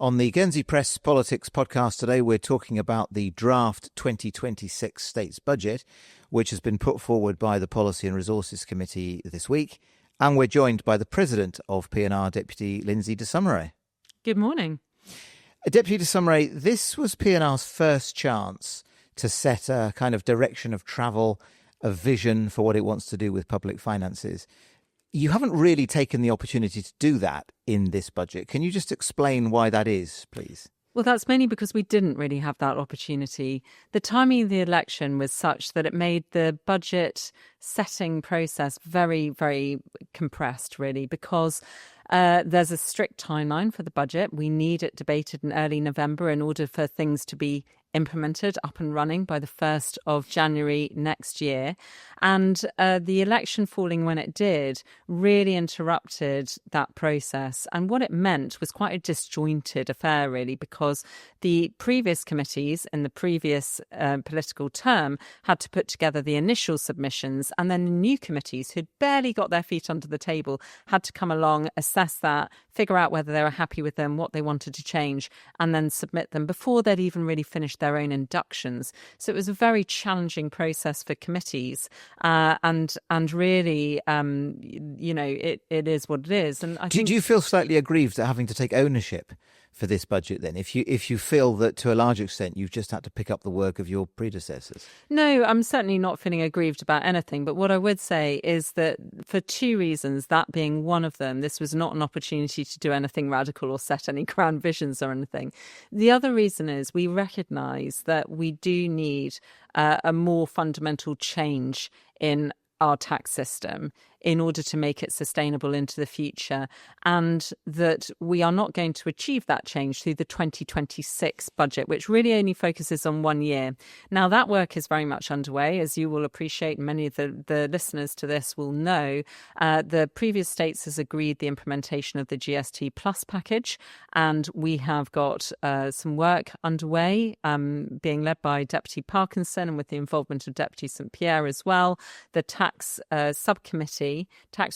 On the Guernsey Press Politics podcast today, we're talking about the draft 2026 States Budget, which has been put forward by the Policy and Resources Committee this week. And we're joined by the President of P&R, Deputy Lindsay de Sausmarez. Good morning. Deputy de Sausmarez, this was P&R's first chance to set a kind of direction of travel, a vision for what it wants to do with public finances. You haven't really taken the opportunity to do that in this budget. Can you just explain why that is, please? Well, that's mainly because we didn't really have that opportunity. The timing of the election was such that it made the budget setting process very, very compressed, really, because there's a strict timeline for the budget. We need it debated in early November in order for things to be implemented, up and running by the 1st of January next year. And the election falling when it did really interrupted that process. And what it meant was quite a disjointed affair, really, because the previous committees in the previous political term had to put together the initial submissions, and then the new committees who'd barely got their feet under the table had to come along, assess that, figure out whether they were happy with them, what they wanted to change, and then submit them before they'd even really finished their own inductions. So it was a very challenging process for committees, and really, it is what it is. And I think, do you feel slightly aggrieved at having to take ownership for this budget then, if you feel that to a large extent you've just had to pick up the work of your predecessors? No, I'm certainly not feeling aggrieved about anything. But what I would say is that for two reasons, that being one of them, this was not an opportunity to do anything radical or set any grand visions or anything. The other reason is we recognise that we do need a more fundamental change in our tax system in order to make it sustainable into the future, and that we are not going to achieve that change through the 2026 budget, which really only focuses on 1 year. Now, that work is very much underway, as you will appreciate. Many of the listeners to this will know. The previous states has agreed the implementation of the GST Plus package, and we have got some work underway being led by Deputy Parkinson and with the involvement of Deputy St Pierre as well, the tax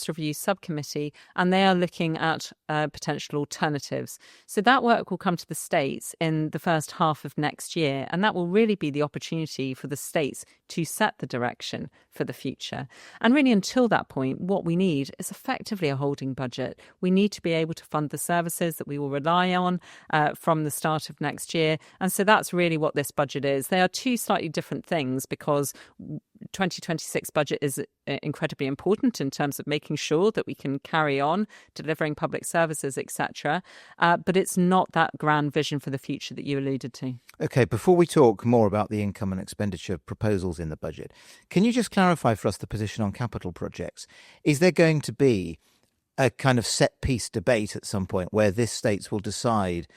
review subcommittee, and they are looking at potential alternatives. So that work will come to the states in the first half of next year, and that will really be the opportunity for the states to set the direction for the future. And really, until that point, what we need is effectively a holding budget. We need to be able to fund the services that we will rely on from the start of next year. And so that's really what this budget is. They are two slightly different things, because 2026 budget is incredibly important in terms of making sure that we can carry on delivering public services, etc. But it's not that grand vision for the future that you alluded to. OK, before we talk more about the income and expenditure proposals in the budget, can you just clarify for us the position on capital projects? Is there going to be a kind of set-piece debate at some point where this states will decide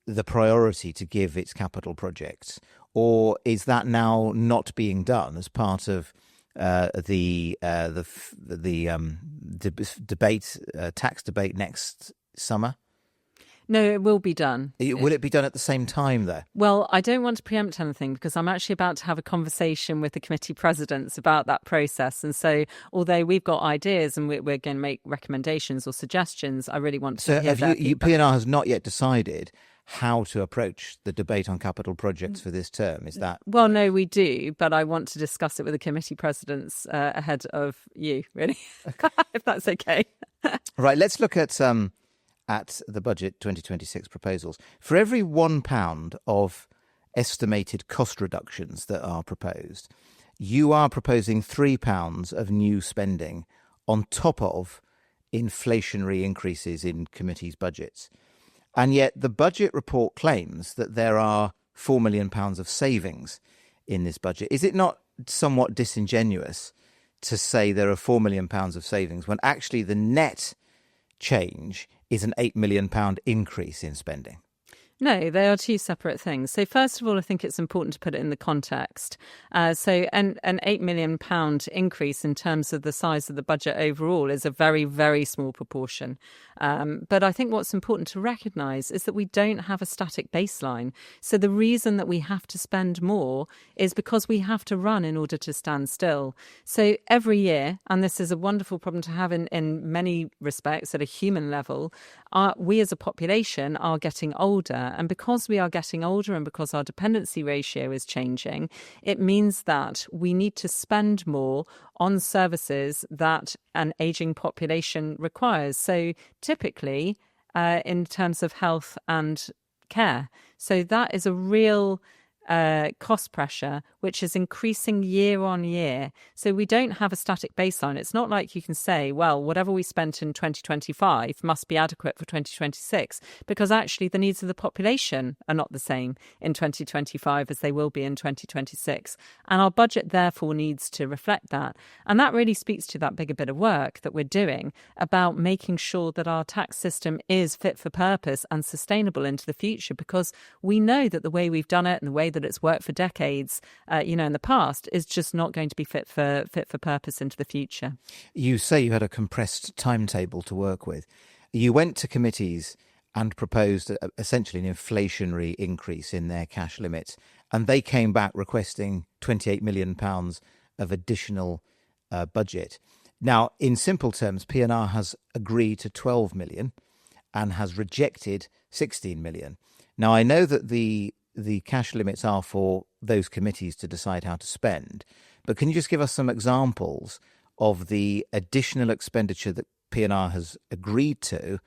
the priority to give its capital projects? Or is that now not being done as part of the tax debate next summer? No, it will be done. Will it be done at the same time, though? Well, I don't want to preempt anything, because I'm actually about to have a conversation with the committee presidents about that process. And so, although we've got ideas and we're going to make recommendations or suggestions, I really want to hear that. So P&R has not yet decided how to approach the debate on capital projects for this term, is that? Well, no, we do, but I want to discuss it with the committee presidents ahead of you, really, if that's okay. Right, let's look at the budget 2026 proposals. For every £1 of estimated cost reductions that are proposed, you are proposing £3 of new spending on top of inflationary increases in committees' budgets. And yet the budget report claims that there are £4 million of savings in this budget. Is it not somewhat disingenuous to say there are £4 million of savings when actually the net change is an £8 million increase in spending? No, they are two separate things. So first of all, I think it's important to put it in the context. So an £8 million increase in terms of the size of the budget overall is a very, very small proportion. But I think what's important to recognise is that we don't have a static baseline. So the reason that we have to spend more is because we have to run in order to stand still. So every year, and this is a wonderful problem to have in many respects at a human level, we as a population are getting older. And because we are getting older and because our dependency ratio is changing, it means that we need to spend more on services that an ageing population requires. So typically, in terms of health and care. So that is a real cost pressure, which is increasing year on year. So we don't have a static baseline. It's not like you can say, well, whatever we spent in 2025 must be adequate for 2026, because actually the needs of the population are not the same in 2025 as they will be in 2026. And our budget therefore needs to reflect that. And that really speaks to that bigger bit of work that we're doing about making sure that our tax system is fit for purpose and sustainable into the future, because we know that the way we've done it and the way that it's worked for decades, in the past, is just not going to be fit for purpose into the future. You say you had a compressed timetable to work with. You went to committees and proposed essentially an inflationary increase in their cash limits, and they came back requesting £28 million of additional budget. Now, in simple terms, P&R has agreed to 12 million and has rejected 16 million. Now, I know that the cash limits are for those committees to decide how to spend, but can you just give us some examples of the additional expenditure that P&R has agreed to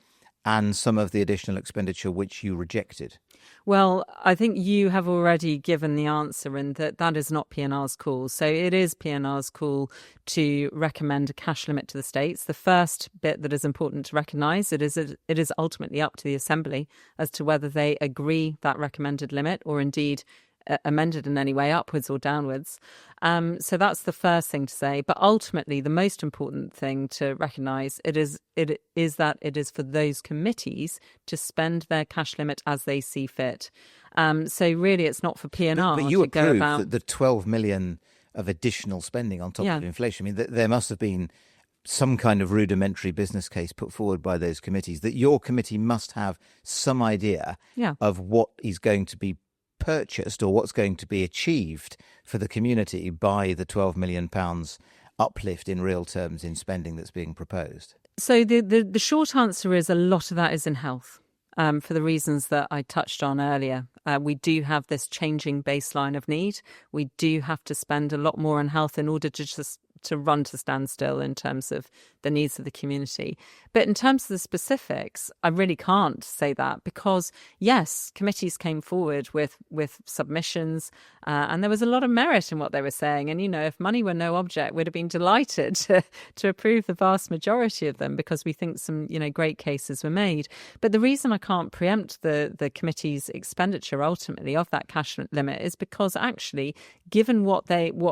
and some of the additional expenditure which you rejected? Well, I think you have already given the answer in that is not P&R's call. So it is P&R's call to recommend a cash limit to the states. The first bit that is important to recognise, it is ultimately up to the Assembly as to whether they agree that recommended limit or indeed amended in any way upwards or downwards. So that's the first thing to say. But ultimately, the most important thing to recognise is that it is for those committees to spend their cash limit as they see fit. So really, it's not for P&R but you to go approved about the 12 million of additional spending on top of inflation. I mean, there must have been some kind of rudimentary business case put forward by those committees that your committee must have some idea of what is going to be purchased or what's going to be achieved for the community by the £12 million uplift in real terms in spending that's being proposed. So the short answer is a lot of that is in health. For the reasons that I touched on earlier. We do have this changing baseline of need. We do have to spend a lot more on health in order to run to standstill in terms of the needs of the community. But in terms of the specifics, I really can't say that because, yes, committees came forward with submissions and there was a lot of merit in what they were saying. And, if money were no object, we'd have been delighted to approve the vast majority of them because we think some, great cases were made. But the reason I can't preempt the committee's expenditure ultimately of that cash limit is because actually, given what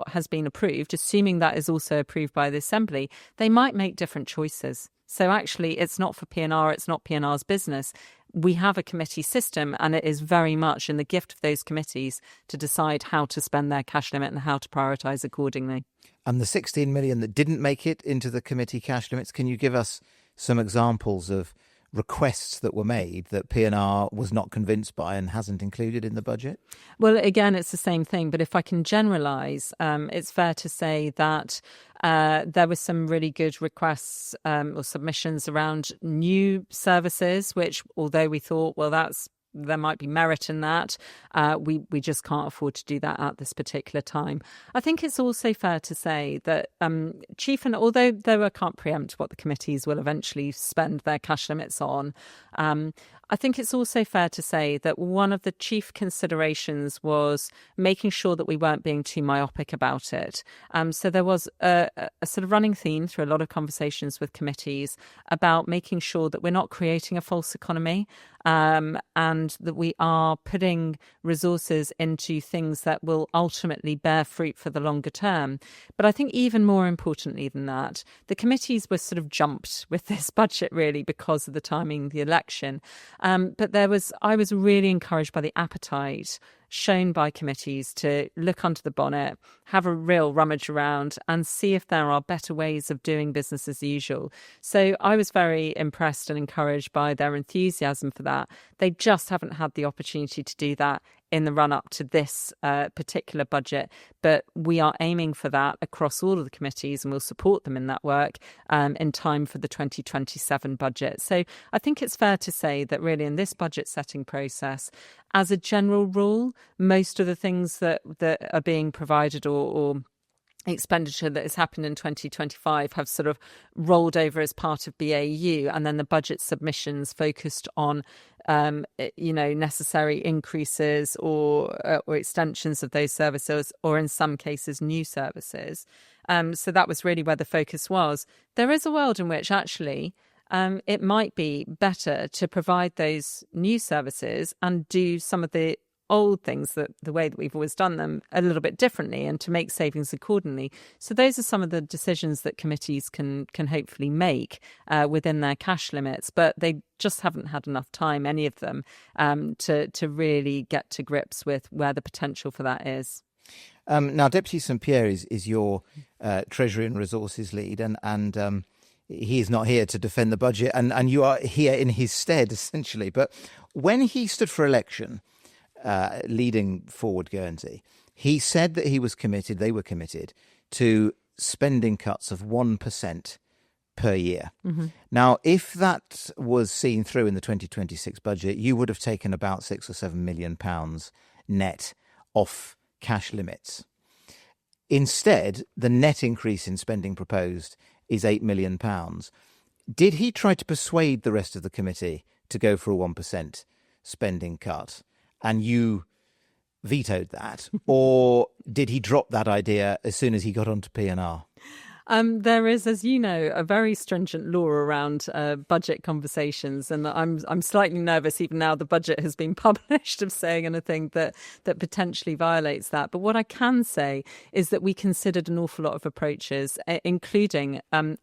has been approved, assuming that is also approved by the Assembly, they might make different choices. So actually, it's not for P&R, it's not P&R's business. We have a committee system and it is very much in the gift of those committees to decide how to spend their cash limit and how to prioritise accordingly. And the 16 million that didn't make it into the committee cash limits, can you give us some examples of requests that were made that P&R was not convinced by and hasn't included in the budget? Well, again, it's the same thing. But if I can generalise, it's fair to say that there were some really good requests or submissions around new services, which although we thought, well, there might be merit in that. We just can't afford to do that at this particular time. I think it's also fair to say that although I can't preempt what the committees will eventually spend their cash limits on, I think it's also fair to say that one of the chief considerations was making sure that we weren't being too myopic about it. So there was a sort of running theme through a lot of conversations with committees about making sure that we're not creating a false economy and that we are putting resources into things that will ultimately bear fruit for the longer term. But I think even more importantly than that, the committees were sort of jumped with this budget really because of the timing of the election. But I was really encouraged by the appetite shown by committees to look under the bonnet, have a real rummage around and see if there are better ways of doing business as usual. So I was very impressed and encouraged by their enthusiasm for that. They just haven't had the opportunity to do that in the run-up to this particular budget. But we are aiming for that across all of the committees and we'll support them in that work in time for the 2027 budget. So I think it's fair to say that really in this budget setting process, as a general rule, most of the things that are being provided or expenditure that has happened in 2025 have sort of rolled over as part of BAU, and then the budget submissions focused on necessary increases or extensions of those services, or in some cases new services. So that was really where the focus was. There is a world in which actually it might be better to provide those new services and do some of the old things that the way that we've always done them a little bit differently and to make savings accordingly. So those are some of the decisions that committees can hopefully make within their cash limits, but they just haven't had enough time, any of them, to really get to grips with where the potential for that is. Now, Deputy St Pierre is your Treasury and Resources lead, and he is not here to defend the budget, and you are here in his stead, essentially. But when he stood for election, leading Forward Guernsey, he said that they were committed to spending cuts of 1% per year. Mm-hmm. Now, if that was seen through in the 2026 budget, you would have taken about £6 or £7 million net off cash limits. Instead, the net increase in spending proposed is £8 million. Did he try to persuade the rest of the committee to go for a 1% spending cut, and you vetoed that? Or did he drop that idea as soon as he got onto P&R? There is, as you know, a very stringent law around budget conversations, and I'm slightly nervous even now the budget has been published of saying anything that potentially violates that. But what I can say is that we considered an awful lot of approaches, including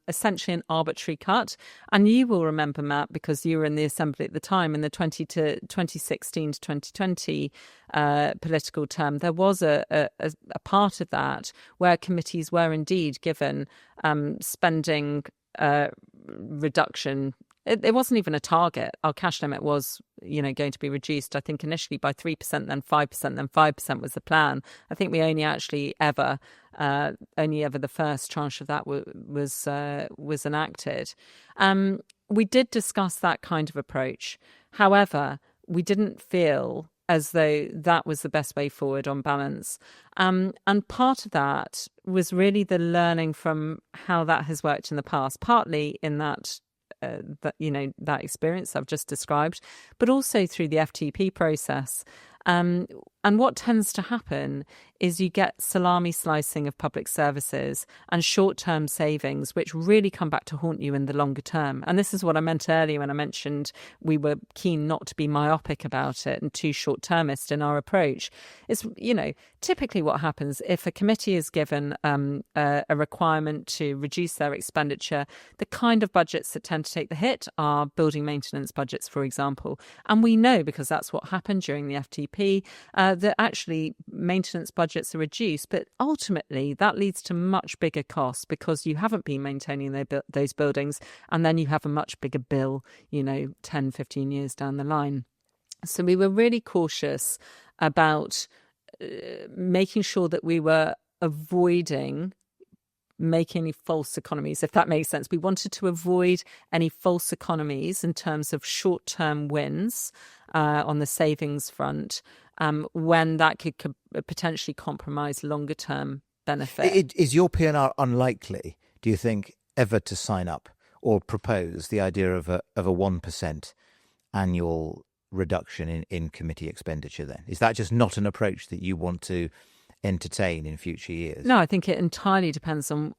essentially an arbitrary cut. And you will remember, Matt, because you were in the Assembly at the time, in the 2016 to 2020 political term, there was a part of that where committees were indeed given spending reduction. It wasn't even a target. Our cash limit was, going to be reduced, I think, initially by 3%, then 5%, then 5% was the plan. I think we only ever the first tranche of that was enacted. We did discuss that kind of approach. However, we didn't feel as though that was the best way forward on balance. And part of that was really the learning from how that has worked in the past, partly in that experience I've just described, but also through the FTP process. And what tends to happen is you get salami slicing of public services and short-term savings, which really come back to haunt you in the longer term. And this is what I meant earlier when I mentioned we were keen not to be myopic about it and too short-termist in our approach. It's, typically what happens if a committee is given a requirement to reduce their expenditure, the kind of budgets that tend to take the hit are building maintenance budgets, for example. And we know, because that's what happened during the FTP, that actually maintenance budgets are reduced, but ultimately that leads to much bigger costs because you haven't been maintaining those buildings, and then you have a much bigger bill, 10, 15 years down the line. So we were really cautious about making sure that we were avoiding making any false economies, if that makes sense. We wanted to avoid any false economies in terms of short-term wins on the savings front, when that could potentially compromise longer-term benefit. Is your P&R unlikely, do you think, ever to sign up or propose the idea of a 1% annual reduction in committee expenditure then? Is that just not an approach that you want to entertain in future years? No, I think it entirely depends on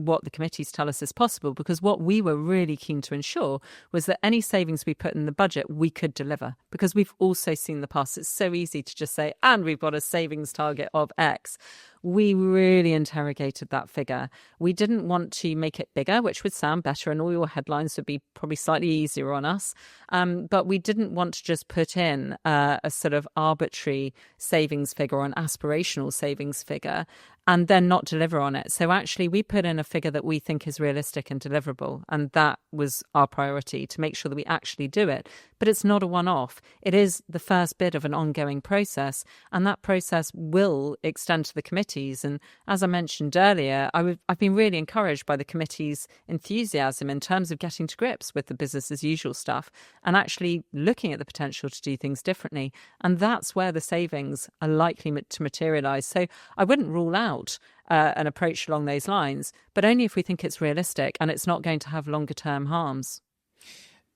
what the committees tell us is possible, because what we were really keen to ensure was that any savings we put in the budget we could deliver, because we've also seen in the past it's so easy to just say, and we've got a savings target of X. we really interrogated that figure. We didn't want to make it bigger, which would sound better, and all your headlines would be probably slightly easier on us. But we didn't want to just put in a sort of arbitrary savings figure or an aspirational savings figure and then not deliver on it. So actually, we put in a figure that we think is realistic and deliverable. And that was our priority, to make sure that we actually do it. But it's not a one-off. It is the first bit of an ongoing process. And that process will extend to the committees. And as I mentioned earlier, I've been really encouraged by the committee's enthusiasm in terms of getting to grips with the business as usual stuff and actually looking at the potential to do things differently. And that's where the savings are likely to materialise. So I wouldn't rule out an approach along those lines, but only if we think it's realistic and it's not going to have longer term harms.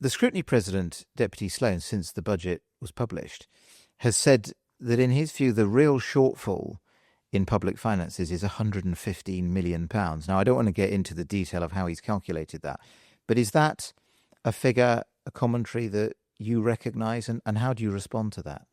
The Scrutiny President, Deputy Sloan, since the budget was published, has said that in his view the real shortfall in public finances is £115 million. Now, I don't want to get into the detail of how he's calculated that, but is that a figure, a commentary that you recognise, and how do you respond to that?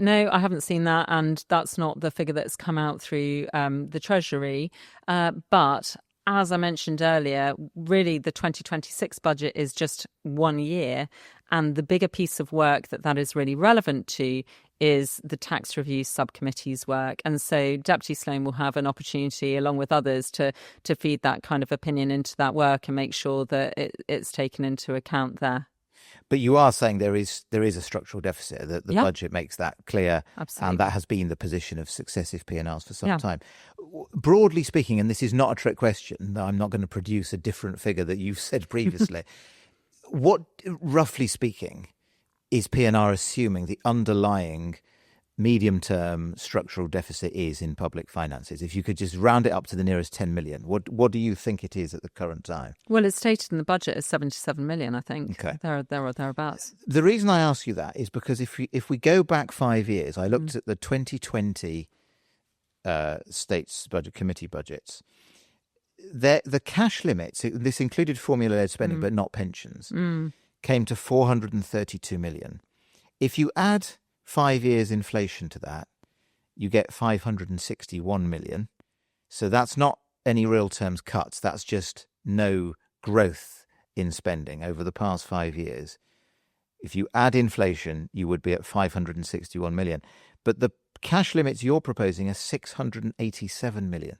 No, I haven't seen that, and that's not the figure that's come out through the Treasury. But as I mentioned earlier, really the 2026 budget is just 1 year, and the bigger piece of work that is really relevant to is the tax review subcommittee's work. And so Deputy Sloan will have an opportunity, along with others, to feed that kind of opinion into that work and make sure that it's taken into account there. But you are saying there is a structural deficit. That the budget makes that clear. Absolutely. And that has been the position of successive P&Rs for some time. Broadly speaking, and this is not a trick question, I'm not going to produce a different figure that you've said previously. What, roughly speaking, is P&R assuming the underlying medium-term structural deficit is in public finances? If you could just round it up to the nearest 10 million, what do you think it is at the current time? Well, it's stated in the budget as 77 million, I think. Okay. There or thereabouts. The reason I ask you that is because if we go back 5 years, I looked at the 2020 States Budget Committee budgets. The cash limits, this included formula-led spending, but not pensions, came to 432 million. If you add 5 years inflation to that, you get 561 million. So that's not any real terms cuts. That's just no growth in spending over the past 5 years. If you add inflation, you would be at 561 million. But the cash limits you're proposing are 687 million.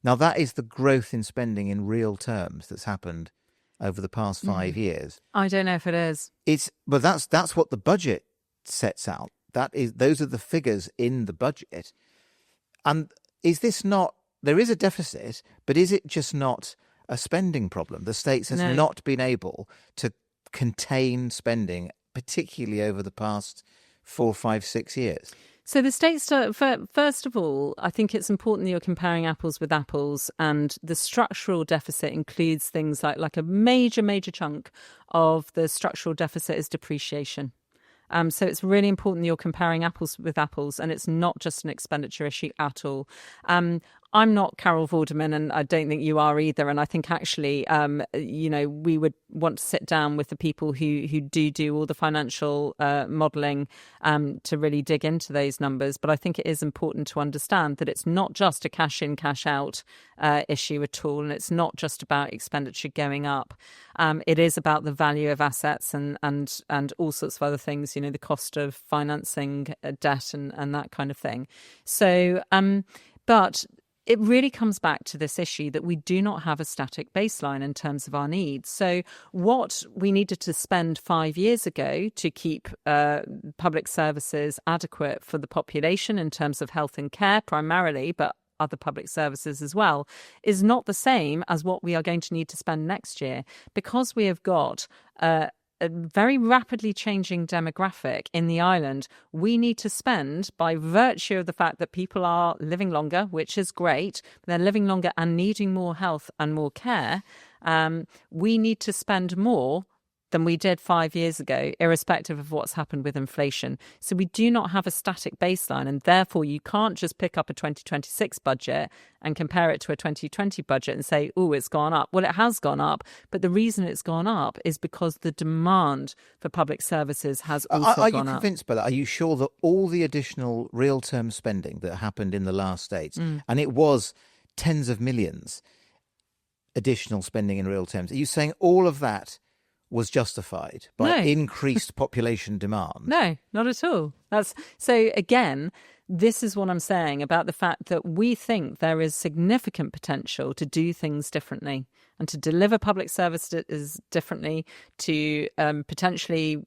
Now, that is the growth in spending in real terms that's happened over the past 5 years. I don't know if it is. But that's what the budget sets out. Those are the figures in the budget. And is this not, there is a deficit, but is it just not a spending problem? The States has not been able to contain spending, particularly over the past 4, 5, 6 years. So the States, first of all, I think it's important that you're comparing apples with apples, and the structural deficit includes things like a major chunk of the structural deficit is depreciation. So it's really important that you're comparing apples with apples, and it's not just an expenditure issue at all. I'm not Carol Vorderman, and I don't think you are either. And I think actually, we would want to sit down with the people who do all the financial modelling to really dig into those numbers. But I think it is important to understand that it's not just a cash in, cash out issue at all, and it's not just about expenditure going up. It is about the value of assets and all sorts of other things. The cost of financing debt and that kind of thing. So, but it really comes back to this issue that we do not have a static baseline in terms of our needs. So what we needed to spend 5 years ago to keep public services adequate for the population in terms of health and care primarily, but other public services as well, is not the same as what we are going to need to spend next year, because we have got a very rapidly changing demographic in the island. We need to spend, by virtue of the fact that people are living longer, which is great, they're living longer and needing more health and more care, we need to spend more than we did 5 years ago, irrespective of what's happened with inflation. So we do not have a static baseline, and therefore you can't just pick up a 2026 budget and compare it to a 2020 budget and say, oh, it's gone up. Well, it has gone up, but the reason it's gone up is because the demand for public services has also gone up. Are you convinced by that? Are you sure that all the additional real-term spending that happened in the last states, and it was tens of millions additional spending in real terms, are you saying all of that was justified by increased population demand? No, not at all. So again, this is what I'm saying about the fact that we think there is significant potential to do things differently and to deliver public services differently, to potentially,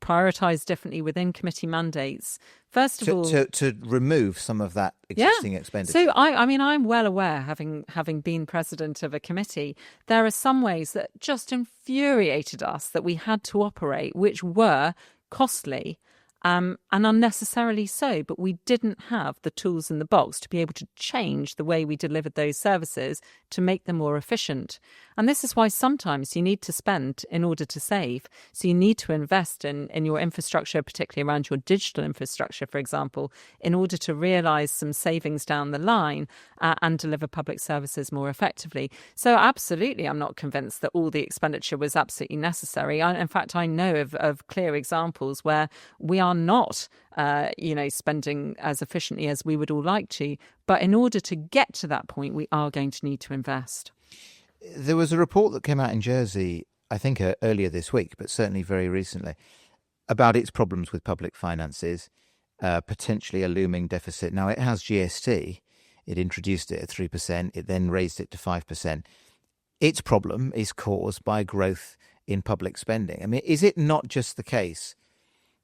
prioritise differently within committee mandates. First of all, to remove some of that existing expenditure. So I'm well aware, having been president of a committee, there are some ways that just infuriated us that we had to operate, which were costly. And unnecessarily so, but we didn't have the tools in the box to be able to change the way we delivered those services to make them more efficient. And this is why sometimes you need to spend in order to save. So you need to invest in your infrastructure, particularly around your digital infrastructure, for example, in order to realise some savings down the line and deliver public services more effectively. So absolutely, I'm not convinced that all the expenditure was absolutely necessary. In fact, I know of clear examples where we are not, spending as efficiently as we would all like to. But in order to get to that point, we are going to need to invest. There was a report that came out in Guernsey, I think earlier this week, but certainly very recently, about its problems with public finances, potentially a looming deficit. Now, it has GST. It introduced it at 3%. It then raised it to 5%. Its problem is caused by growth in public spending. I mean, is it not just the case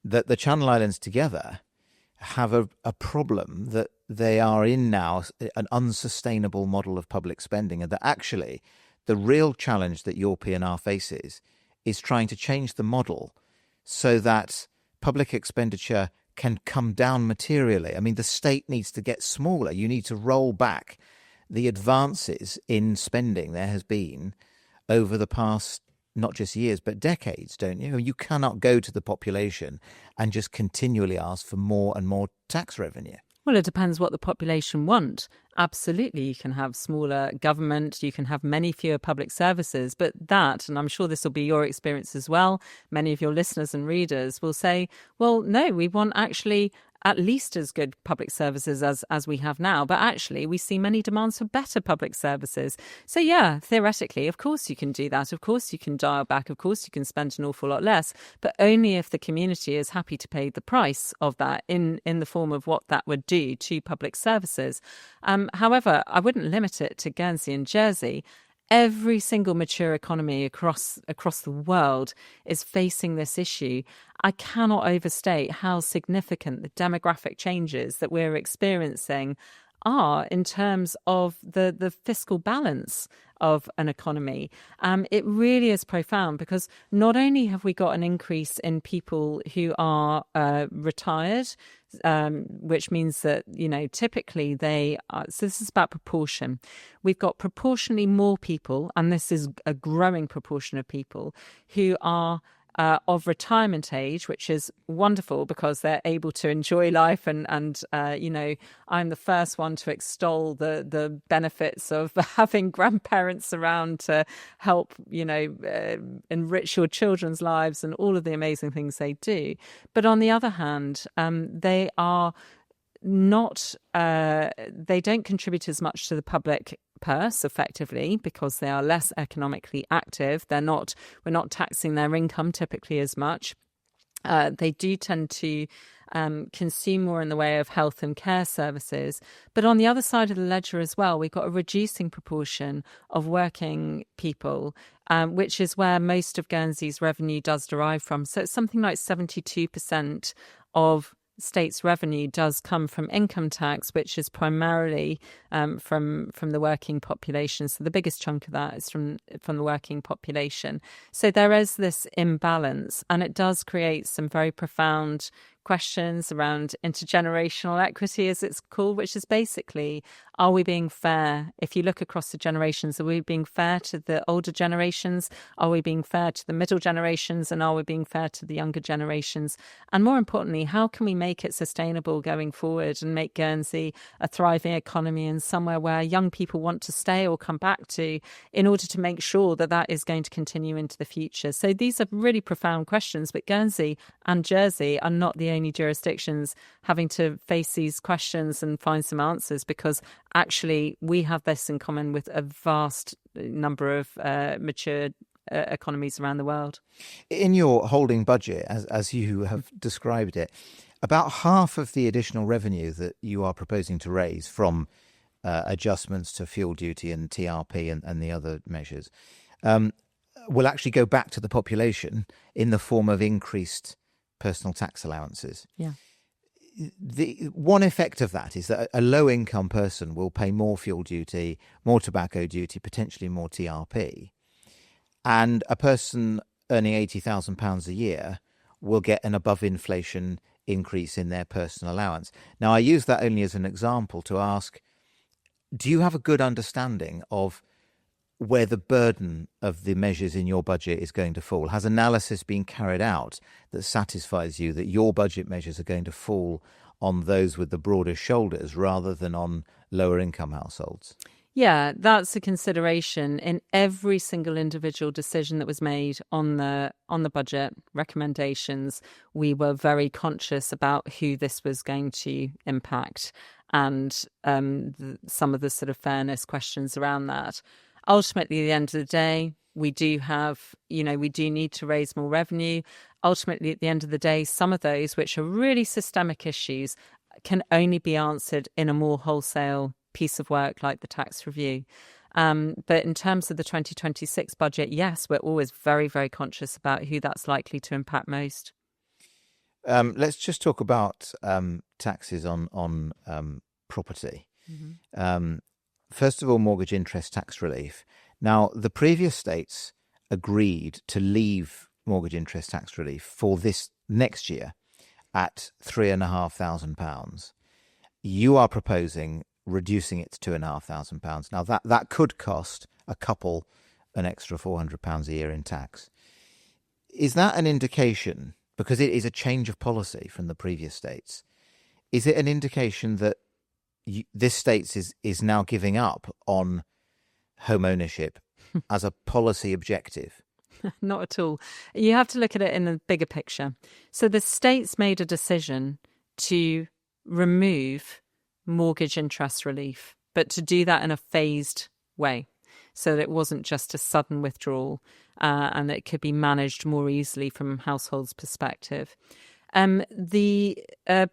that the Channel Islands together have a problem that they are in now, an unsustainable model of public spending, and that actually the real challenge that your P&R faces is trying to change the model so that public expenditure can come down materially? I mean, the state needs to get smaller. You need to roll back the advances in spending there has been over the past not just years, but decades, don't you? You cannot go to the population and just continually ask for more and more tax revenue. Well, it depends what the population want. Absolutely, you can have smaller government, you can have many fewer public services, but that, and I'm sure this will be your experience as well, many of your listeners and readers will say, well, no, we want actually at least as good public services as we have now. But actually, we see many demands for better public services. So yeah, theoretically, of course you can do that. Of course you can dial back. Of course you can spend an awful lot less, but only if the community is happy to pay the price of that in the form of what that would do to public services. However, I wouldn't limit it to Guernsey and Jersey. Every single mature economy across the world is facing this issue. I cannot overstate how significant the demographic changes that we're experiencing are in terms of the fiscal balance of an economy. It really is profound because not only have we got an increase in people who are retired, which means that, typically they are, so this is about proportion. We've got proportionally more people, and this is a growing proportion of people who are of retirement age, which is wonderful because they're able to enjoy life. And I'm the first one to extol the benefits of having grandparents around to help, enrich your children's lives and all of the amazing things they do. But on the other hand, they are not, they don't contribute as much to the public purse effectively because they are less economically active. We're not taxing their income typically as much. They do tend to consume more in the way of health and care services. But on the other side of the ledger as well, we've got a reducing proportion of working people, which is where most of Guernsey's revenue does derive from. So it's something like 72% of state's revenue does come from income tax, which is primarily from the working population. So the biggest chunk of that is from the working population. So there is this imbalance, and it does create some very profound questions around intergenerational equity, as it's called, which is basically, are we being fair? If you look across the generations, are we being fair to the older generations? Are we being fair to the middle generations? And are we being fair to the younger generations? And more importantly, how can we make it sustainable going forward and make Guernsey a thriving economy and somewhere where young people want to stay or come back to, in order to make sure that that is going to continue into the future? So these are really profound questions, but Guernsey and Jersey are not the only jurisdictions having to face these questions and find some answers, because actually we have this in common with a vast number of mature economies around the world. In your holding budget, as you have described it, about half of the additional revenue that you are proposing to raise from adjustments to fuel duty and TRP and the other measures will actually go back to the population in the form of increased personal tax allowances. Yeah. The one effect of that is that a low-income person will pay more fuel duty, more tobacco duty, potentially more TRP, and a person earning £80,000 a year will get an above-inflation increase in their personal allowance. Now, I use that only as an example to ask, do you have a good understanding of where the burden of the measures in your budget is going to fall? Has analysis been carried out that satisfies you that your budget measures are going to fall on those with the broadest shoulders rather than on lower income households? Yeah, that's a consideration in every single individual decision that was made on the budget recommendations. We were very conscious about who this was going to impact and some of the sort of fairness questions around that. Ultimately, at the end of the day, we do need to raise more revenue. Ultimately, at the end of the day, some of those, which are really systemic issues, can only be answered in a more wholesale piece of work like the tax review. But in terms of the 2026 budget, yes, we're always very, very conscious about who that's likely to impact most. Let's just talk about taxes on property. Mm-hmm. First of all, mortgage interest tax relief. Now, the previous states agreed to leave mortgage interest tax relief for this next year at £3,500. You are proposing reducing it to £2,500. Now, that could cost a couple an extra £400 a year in tax. Is that an indication, because it is a change of policy from the previous states, is it an indication that this state is now giving up on home ownership as a policy objective? Not at all. You have to look at it in the bigger picture. So the states made a decision to remove mortgage interest relief, but to do that in a phased way, so that it wasn't just a sudden withdrawal and that it could be managed more easily from households' perspective. The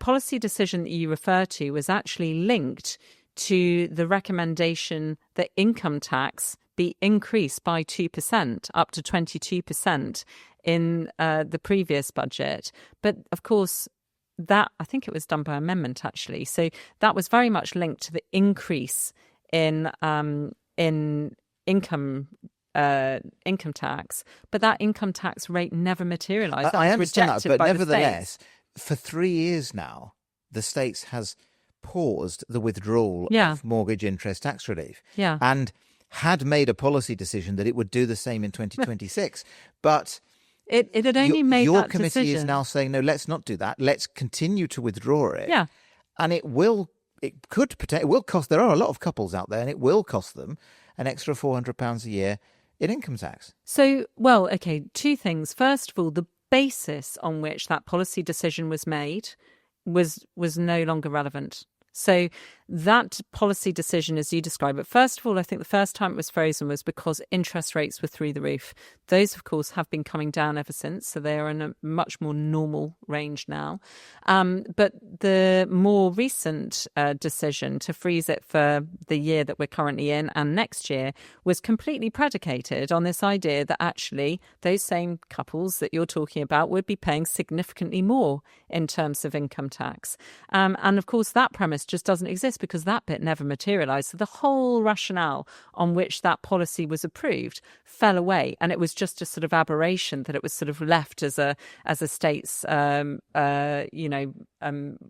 policy decision that you refer to was actually linked to the recommendation that income tax be increased by 2%, up to 22% in the previous budget. But of course, that, I think it was done by amendment, actually. So that was very much linked to the increase in income tax, but that income tax rate never materialised. I understand that, but nevertheless, for 3 years now, the states has paused the withdrawal of mortgage interest tax relief, and had made a policy decision that it would do the same in 2026. But it had only made your that committee decision. is now saying, no, let's not do that. Let's continue to withdraw it. Yeah, and it will cost. There are a lot of couples out there, and it will cost them an extra £400 a year in income tax. So, well, okay, two things. First of all, the basis on which that policy decision was made was no longer relevant. So that policy decision, as you describe it, first of all, I think the first time it was frozen was because interest rates were through the roof. Those, of course, have been coming down ever since. So they are in a much more normal range now. But the more recent decision to freeze it for the year that we're currently in and next year was completely predicated on this idea that actually those same couples that you're talking about would be paying significantly more in terms of income tax. And of course, that premise bonus just doesn't exist because that bit never materialised. So the whole rationale on which that policy was approved fell away, and it was just a sort of aberration that it was sort of left as a state's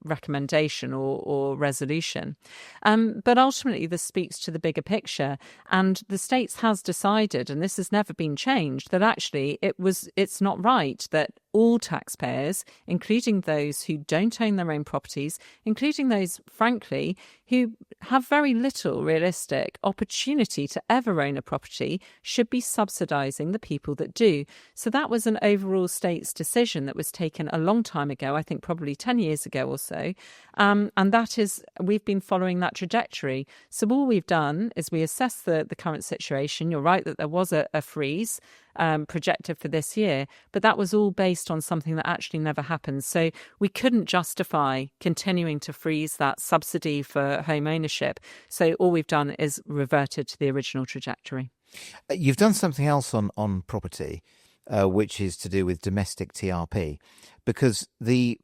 recommendation or resolution. But ultimately, this speaks to the bigger picture, and the States has decided, and this has never been changed, that actually it's not right that all taxpayers, including those who don't own their own properties, including those, frankly, who have very little realistic opportunity to ever own a property, should be subsidising the people that do. So that was an overall State's decision that was taken a long time ago, I think probably 10 years ago or so. And we've been following that trajectory. So all we've done is we assess the current situation. You're right that there was a freeze projected for this year, but that was all based on something that actually never happened. So we couldn't justify continuing to freeze that subsidy for home ownership. So all we've done is reverted to the original trajectory. You've done something else on property, which is to do with domestic TRP, because the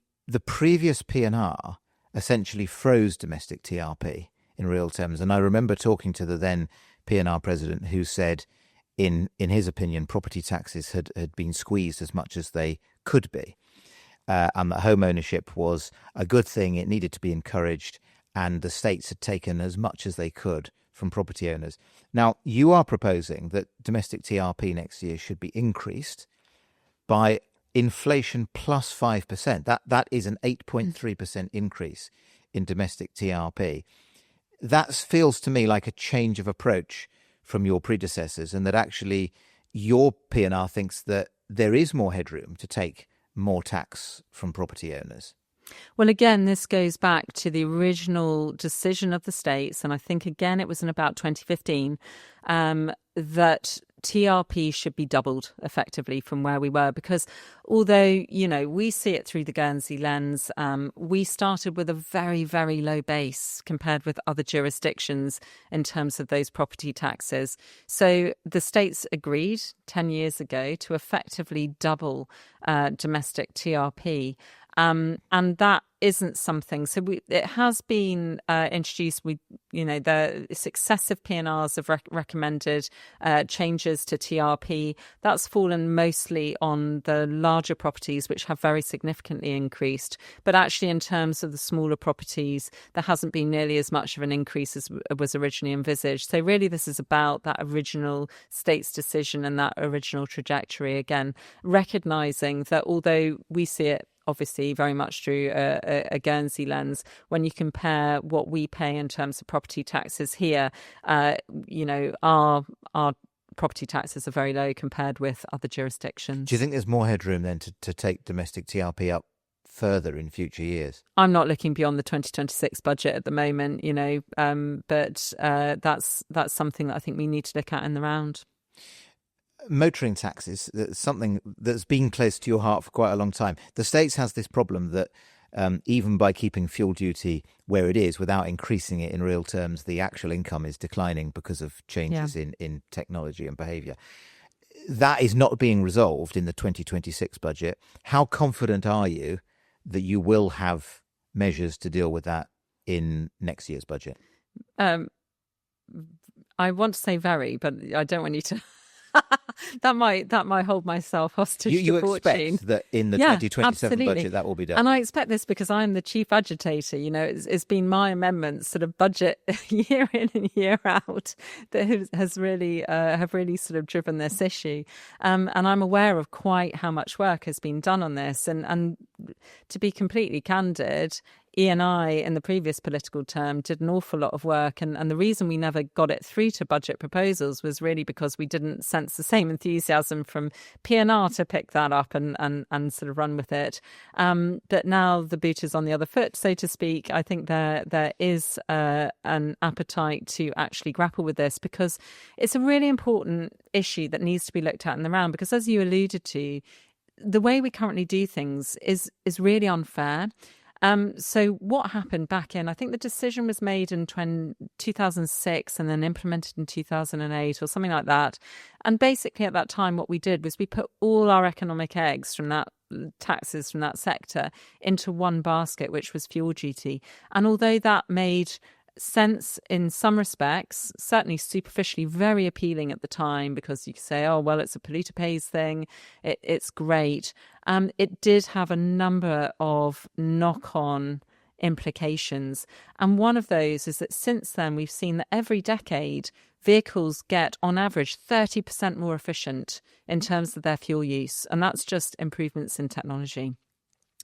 previous PNR essentially froze domestic TRP in real terms. And I remember talking to the then PNR president, who said, in his opinion, property taxes had been squeezed as much as they could be, and that home ownership was a good thing. It needed to be encouraged, and the states had taken as much as they could from property owners. Now, you are proposing that domestic TRP next year should be increased by inflation plus 5%. That is an 8.3% increase in domestic TRP. That feels to me like a change of approach from your predecessors, and that actually your PNR thinks that there is more headroom to take more tax from property owners. Well, again, this goes back to the original decision of the states, and I think, again, it was in about 2015, that TRP should be doubled effectively from where we were, because although, we see it through the Guernsey lens, we started with a very, very low base compared with other jurisdictions in terms of those property taxes. So the states agreed 10 years ago to effectively double domestic TRP. And that isn't something. So it has been introduced. The successive PNRs have recommended changes to TRP. That's fallen mostly on the larger properties, which have very significantly increased. But actually, in terms of the smaller properties, there hasn't been nearly as much of an increase as was originally envisaged. So really, this is about that original state's decision and that original trajectory. Again, recognising that although we see it obviously very much through a Guernsey lens, when you compare what we pay in terms of property taxes here, our property taxes are very low compared with other jurisdictions. Do you think there's more headroom then to take domestic TRP up further in future years? I'm not looking beyond the 2026 budget at the moment, but that's something that I think we need to look at in the round. Motoring taxes, something that's been close to your heart for quite a long time. The States has this problem that even by keeping fuel duty where it is, without increasing it in real terms, the actual income is declining because of changes in technology and behaviour. That is not being resolved in the 2026 budget. How confident are you that you will have measures to deal with that in next year's budget? I want to say very, but I don't want you to... that might hold myself hostage you to fortune. Expect that in the 2027 absolutely. budget that will be done. And I expect this because I'm the chief agitator. It's been my amendments, sort of budget year in and year out, that has really have really sort of driven this issue. And I'm aware of quite how much work has been done on this. And to be completely candid, E&I in the previous political term did an awful lot of work, and the reason we never got it through to budget proposals was really because we didn't sense the same enthusiasm from PNR to pick that up and sort of run with it. But now the boot is on the other foot, so to speak. I think there is an appetite to actually grapple with this, because it's a really important issue that needs to be looked at in the round, because as you alluded to, the way we currently do things is really unfair. So what happened back in, I think the decision was made in 2006 and then implemented in 2008 or something like that. And basically at that time, what we did was we put all our economic eggs from that taxes from that sector into one basket, which was fuel duty. And although that made sense in some respects, certainly superficially very appealing at the time, because you could say, oh, well, it's a polluter pays thing. It's great. It did have a number of knock-on implications. And one of those is that since then, we've seen that every decade, vehicles get on average 30% more efficient in terms of their fuel use. And that's just improvements in technology.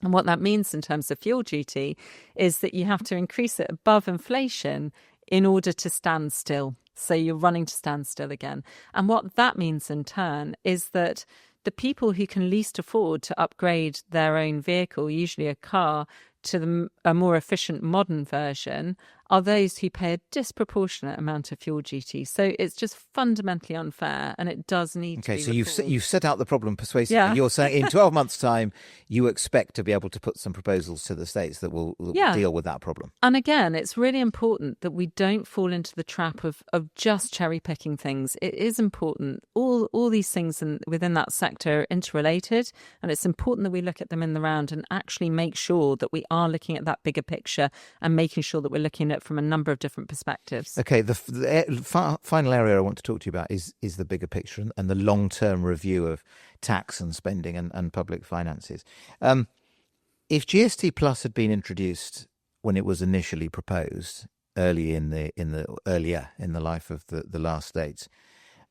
And what that means in terms of fuel duty is that you have to increase it above inflation in order to stand still. So you're running to stand still again. And what that means in turn is that the people who can least afford to upgrade their own vehicle, usually a car, to a more efficient modern version are those who pay a disproportionate amount of fuel duty. So it's just fundamentally unfair, and it does need to be reformed. So you've set out the problem persuasively. Yeah. You're saying in 12 months' time, you expect to be able to put some proposals to the states that will deal with that problem. And again, it's really important that we don't fall into the trap of just cherry picking things. It is important. All these things within that sector are interrelated, and it's important that we look at them in the round and actually make sure that we are looking at that bigger picture and making sure that we're looking at it from a number of different perspectives. Okay, the final area I want to talk to you about is the bigger picture and the long-term review of tax and spending and public finances. If GST Plus had been introduced when it was initially proposed earlier in the life of the last states,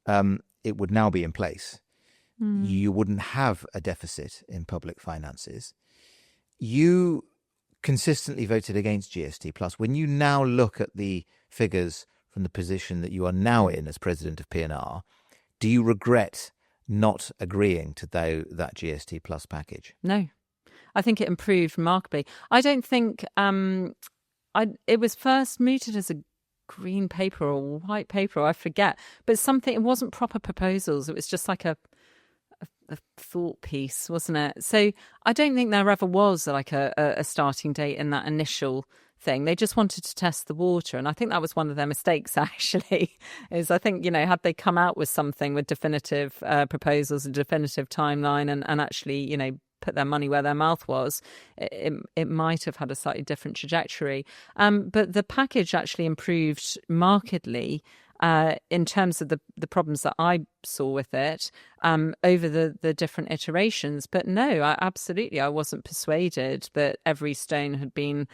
it would now be in place. You wouldn't have a deficit in public finances. You consistently voted against GST Plus. When you now look at the figures from the position that you are now in as president of PNR, do you regret not agreeing to that GST Plus package? No, I think it improved remarkably. I don't think it was first mooted as a green paper or white paper, I forget, but it wasn't proper proposals. It was just like a thought piece, wasn't it? So I don't think there ever was like a starting date in that initial thing. They just wanted to test the water, and I think that was one of their mistakes actually, is I think, had they come out with something with definitive proposals, a definitive timeline, and actually, put their money where their mouth was, it might have had a slightly different trajectory. But the package actually improved markedly in terms of the problems that I saw with it over the different iterations. But no, I wasn't persuaded that every stone had been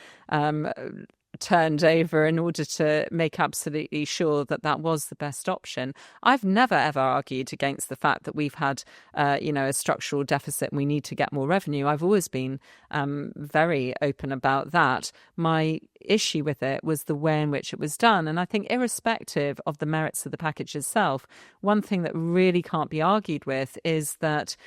turned over in order to make absolutely sure that was the best option. I've never, ever argued against the fact that we've had, a structural deficit and we need to get more revenue. I've always been very open about that. My issue with it was the way in which it was done. And I think irrespective of the merits of the package itself, one thing that really can't be argued with is that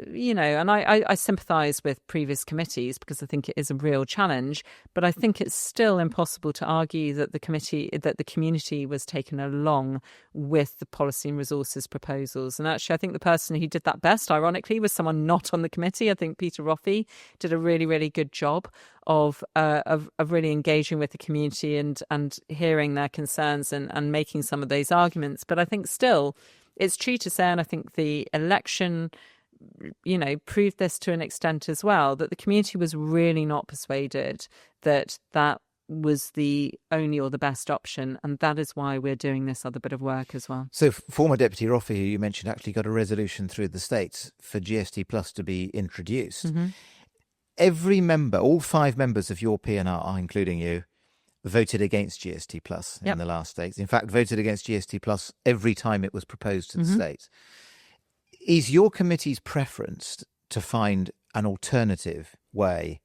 and I sympathise with previous committees because I think it is a real challenge, but I think it's still impossible to argue that the community was taken along with the policy and resources proposals. And actually, I think the person who did that best, ironically, was someone not on the committee. I think Peter Roffey did a really, really good job of really engaging with the community and hearing their concerns and making some of those arguments. But I think still it's true to say, and I think the election proved this to an extent as well, that the community was really not persuaded that was the only or the best option. And that is why we're doing this other bit of work as well. So former Deputy Roffey, who you mentioned, actually got a resolution through the states for GST Plus to be introduced. Mm-hmm. Every member, all 5 members of your PNR, including you, voted against GST Plus in the last states. In fact, voted against GST Plus every time it was proposed to the states. Is your committee's preference to find an alternative way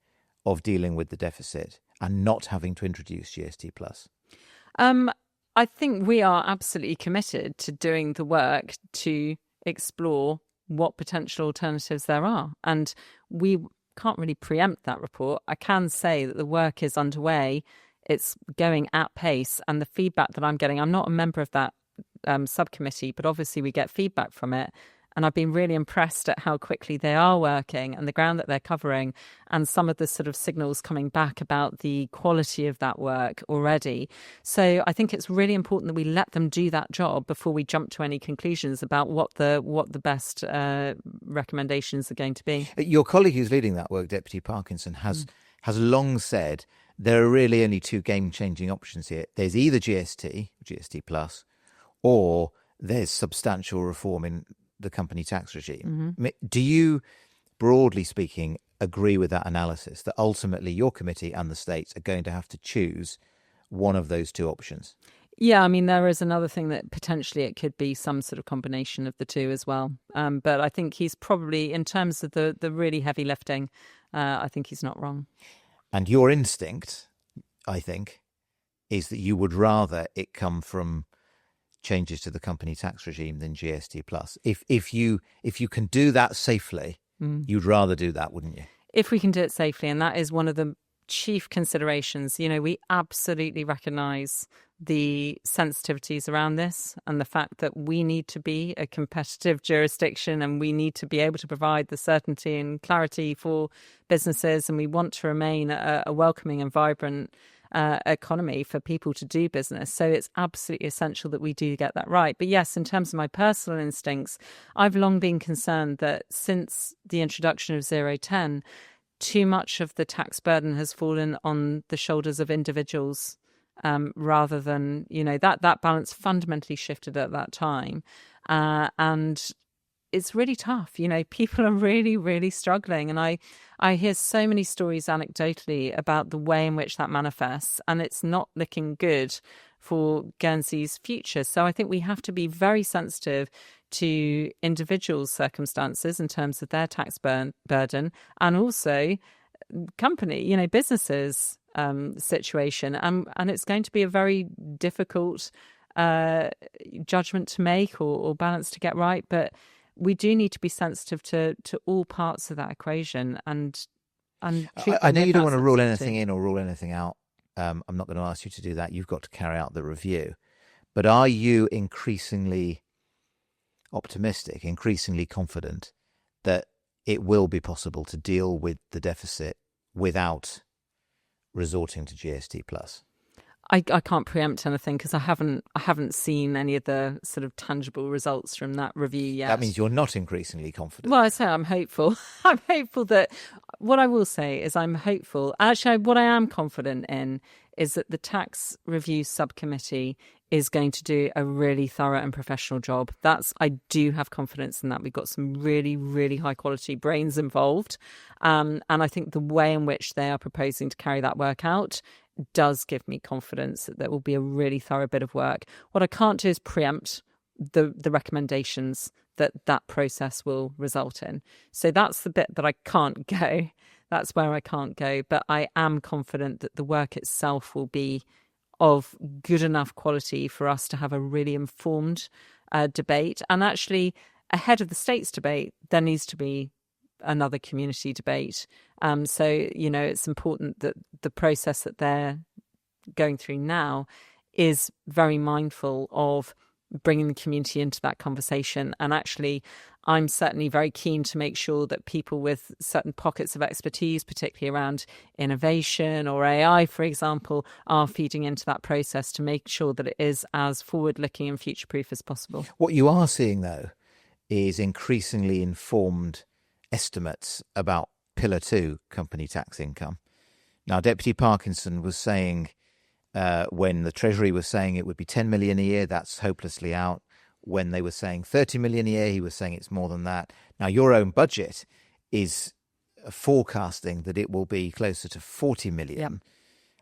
of dealing with the deficit and not having to introduce GST Plus? I think we are absolutely committed to doing the work to explore what potential alternatives there are. And we can't really preempt that report. I can say that the work is underway. It's going at pace. And the feedback that I'm getting, I'm not a member of that subcommittee, but obviously we get feedback from it. And I've been really impressed at how quickly they are working and the ground that they're covering, and some of the sort of signals coming back about the quality of that work already. So I think it's really important that we let them do that job before we jump to any conclusions about what the best recommendations are going to be. Your colleague who's leading that work, Deputy Parkinson, has long said there are really only two game-changing options here. There's either GST Plus, or there's substantial reform in the company tax regime. I mean, do you, broadly speaking, agree with that analysis, that ultimately your committee and the states are going to have to choose one of those two options? Yeah, I mean, there is another thing that potentially it could be some sort of combination of the two as well. But I think he's probably, in terms of the really heavy lifting, I think he's not wrong. And your instinct, I think, is that you would rather it come from changes to the company tax regime than GST Plus. If you can do that safely, you'd rather do that, wouldn't you? If we can do it safely, and that is one of the chief considerations. You know, we absolutely recognise the sensitivities around this and the fact that we need to be a competitive jurisdiction and we need to be able to provide the certainty and clarity for businesses, and we want to remain a welcoming and vibrant economy for people to do business. So it's absolutely essential that we do get that right. But yes, in terms of my personal instincts, I've long been concerned that since the introduction of 010, too much of the tax burden has fallen on the shoulders of individuals, rather than, you know, that balance fundamentally shifted at that time. And it's really tough. You know, people are really, really struggling. And I hear so many stories anecdotally about the way in which that manifests, and it's not looking good for Guernsey's future. So I think we have to be very sensitive to individuals' circumstances in terms of their tax burden, and also company, you know, businesses' situation. And it's going to be a very difficult judgment to make or balance to get right. But we do need to be sensitive to all parts of that equation. And I know you don't want to rule anything in or rule anything out. I'm not going to ask you to do that. You've got to carry out the review. But are you increasingly optimistic, increasingly confident that it will be possible to deal with the deficit without resorting to GST Plus? I can't preempt anything because I haven't seen any of the sort of tangible results from that review yet. That means you're not increasingly confident. Well, I say I'm hopeful. I'm hopeful that what I will say is I'm hopeful. Actually, what I am confident in is that the tax review subcommittee is going to do a really thorough and professional job. I do have confidence in that. We've got some really, really high quality brains involved. And I think the way in which they are proposing to carry that work out does give me confidence that there will be a really thorough bit of work. What I can't do is preempt the recommendations that process will result in. So that's the bit that I can't go. That's where I can't go. But I am confident that the work itself will be of good enough quality for us to have a really informed debate. And actually, ahead of the states debate, there needs to be another community debate. So, you know, it's important that the process that they're going through now is very mindful of bringing the community into that conversation. And actually, I'm certainly very keen to make sure that people with certain pockets of expertise, particularly around innovation or AI, for example, are feeding into that process to make sure that it is as forward-looking and future-proof as possible. What you are seeing, though, is increasingly informed estimates about Pillar 2 company tax income. Now, Deputy Parkinson was saying when the Treasury was saying it would be 10 million a year, that's hopelessly out. When they were saying 30 million a year, he was saying it's more than that. Now, your own budget is forecasting that it will be closer to 40 million. Yep.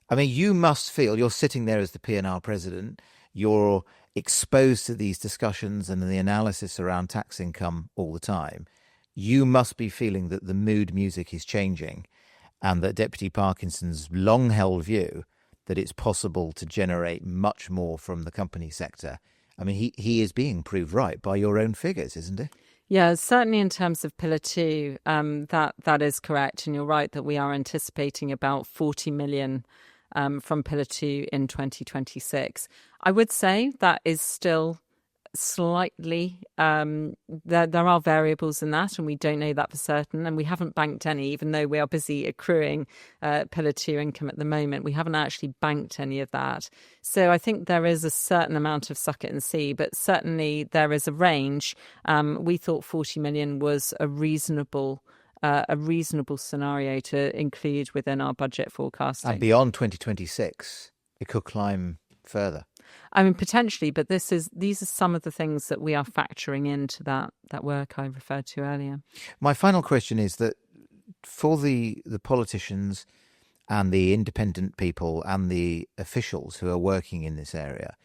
I mean, you must feel, you're sitting there as the P&R president, you're exposed to these discussions and the analysis around tax income all the time. You must be feeling that the mood music is changing and that Deputy Parkinson's long-held view that it's possible to generate much more from the company sector. I mean, he is being proved right by your own figures, isn't he? Yeah, certainly in terms of Pillar 2, that is correct. And you're right that we are anticipating about 40 million from Pillar 2 in 2026. I would say that is still slightly. There are variables in that, and we don't know that for certain. And we haven't banked any, even though we are busy accruing Pillar 2 income at the moment. We haven't actually banked any of that. So I think there is a certain amount of suck it and see, but certainly there is a range. We thought 40 million was a reasonable scenario to include within our budget forecasting. And beyond 2026, it could climb further. I mean, potentially, but these are some of the things that we are factoring into that work I referred to earlier. My final question is that for the politicians and the independent people and the officials who are working in this area,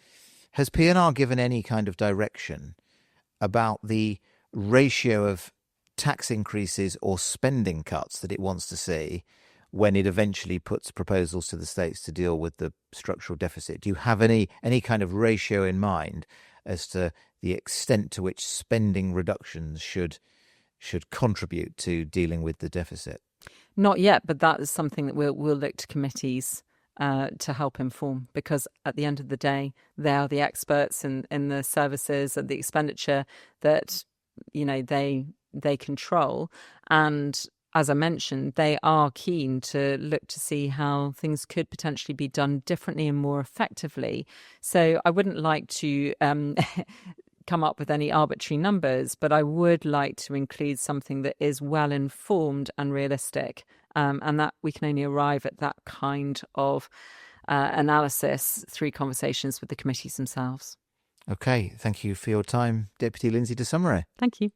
has P&R given any kind of direction about the ratio of tax increases or spending cuts that it wants to see when it eventually puts proposals to the states to deal with the structural deficit? Do you have any kind of ratio in mind as to the extent to which spending reductions should contribute to dealing with the deficit? Not yet, but that is something that we'll look to committees to help inform, because at the end of the day, they are the experts in the services and the expenditure that they control. And as I mentioned, they are keen to look to see how things could potentially be done differently and more effectively. So I wouldn't like to come up with any arbitrary numbers, but I would like to include something that is well informed and realistic, and that we can only arrive at that kind of analysis through conversations with the committees themselves. Okay, thank you for your time, Deputy Lindsay de Sausmarez. Thank you.